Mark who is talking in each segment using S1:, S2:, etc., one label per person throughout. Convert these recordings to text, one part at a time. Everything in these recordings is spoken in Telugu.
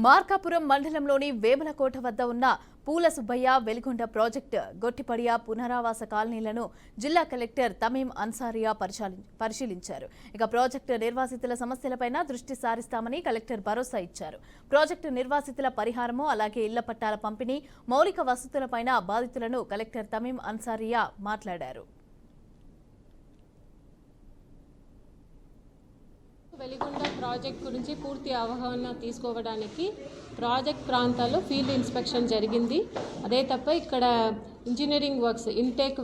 S1: మార్కాపురం మండలంలోని వేమలకోట వద్ద ఉన్న పూల సుబ్బయ్య వెలిగొండ ప్రాజెక్టు గొట్టిపడియ పునరావాస కాలనీలను జిల్లా కలెక్టర్ తమీం అన్సారియా పరిశీలించారు. ఇక ప్రాజెక్టు నిర్వాసితుల సమస్యలపైన దృష్టి సారిస్తామని కలెక్టర్ భరోసా ఇచ్చారు. ప్రాజెక్టు నిర్వాసితుల పరిహారము అలాగే ఇళ్ల పట్టాల పంపిణీ, మౌలిక వసతులపైన బాధితులను కలెక్టర్ తమీం అన్సారియా మాట్లాడారు.
S2: వెలిగొండ ప్రాజెక్ట్ గురించి పూర్తి అవగాహన తీసుకోవడానికి ప్రాజెక్ట్ ప్రాంతాల్లో ఫీల్డ్ ఇన్స్పెక్షన్ జరిగింది. అదే తప్ప ఇక్కడ ఇంజనీరింగ్ వర్క్స్ ఇంటేక్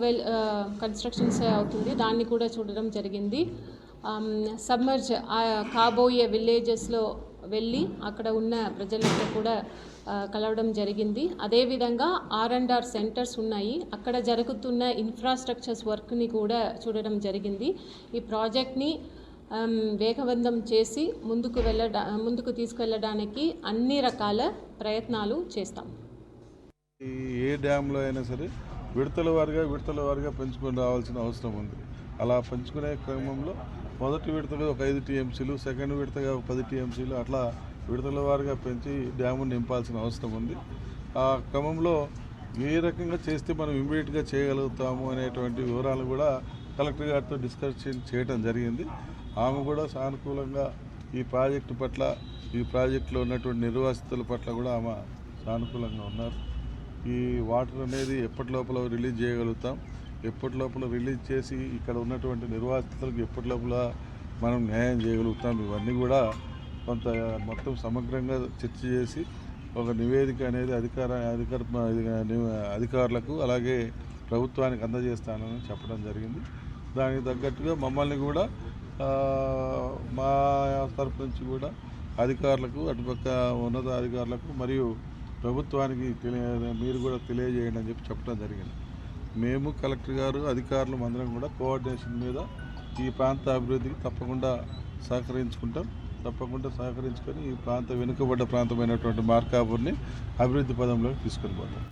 S2: కన్స్ట్రక్షన్స్ అవుతుంది, దాన్ని కూడా చూడడం జరిగింది. సబ్మర్జ్ కాబోయే విలేజెస్లో వెళ్ళి అక్కడ ఉన్న ప్రజలతో కూడా కలవడం జరిగింది. అదేవిధంగా R&R సెంటర్స్ ఉన్నాయి, అక్కడ జరుగుతున్న ఇన్ఫ్రాస్ట్రక్చర్స్ వర్క్ని కూడా చూడడం జరిగింది. ఈ ప్రాజెక్ట్ని వేగవంతం చేసి ముందుకు తీసుకెళ్ళడానికి అన్ని రకాల ప్రయత్నాలు చేస్తాం.
S3: ఏ డ్యాంలో అయినా సరే విడతల వారిగా పెంచుకొని రావాల్సిన అవసరం ఉంది. అలా పెంచుకునే క్రమంలో మొదటి విడతగా ఒక 5 TMCలు, సెకండ్ విడతగా ఒక 10 TMCలు అట్లా విడతల వారిగా పెంచి డ్యామును నింపాల్సిన అవసరం ఉంది. ఆ క్రమంలో ఏ రకంగా చేస్తే మనం ఇమ్మీడియట్గా చేయగలుగుతాము అనేటువంటి వివరాలు కూడా కలెక్టర్ గారితో డిస్కషన్ చేయడం జరిగింది. ఆమె కూడా సానుకూలంగా ఈ ప్రాజెక్టు పట్ల, ఈ ప్రాజెక్టులో ఉన్నటువంటి నిర్వాసితుల పట్ల కూడా ఆమె సానుకూలంగా ఉన్నారు. ఈ వాటర్ అనేది ఎప్పటి లోపల రిలీజ్ చేయగలుగుతాం, ఎప్పటి లోపల రిలీజ్ చేసి ఇక్కడ ఉన్నటువంటి నిర్వాసితులకు ఎప్పటి లోపల మనం న్యాయం చేయగలుగుతాం, ఇవన్నీ కూడా కొంత మొత్తం సమగ్రంగా చర్చ చేసి ఒక నివేదిక అనేది అధికారులకు అలాగే ప్రభుత్వానికి అందజేస్తానని చెప్పడం జరిగింది. దానికి తగ్గట్టుగా మమ్మల్ని కూడా మా తరపు నుంచి కూడా అధికారులకు, అటుపక్క ఉన్నత అధికారులకు మరియు ప్రభుత్వానికి మీరు కూడా తెలియజేయండి అని చెప్పడం జరిగింది. మేము కలెక్టర్ గారు, అధికారులు అందరం కూడా కోఆర్డినేషన్ మీద ఈ ప్రాంత అభివృద్ధికి తప్పకుండా సహకరించుకొని ఈ వెనుకబడ్డ ప్రాంతమైనటువంటి మార్కాపూర్ని అభివృద్ధి పదంలోకి తీసుకొని పోతాం.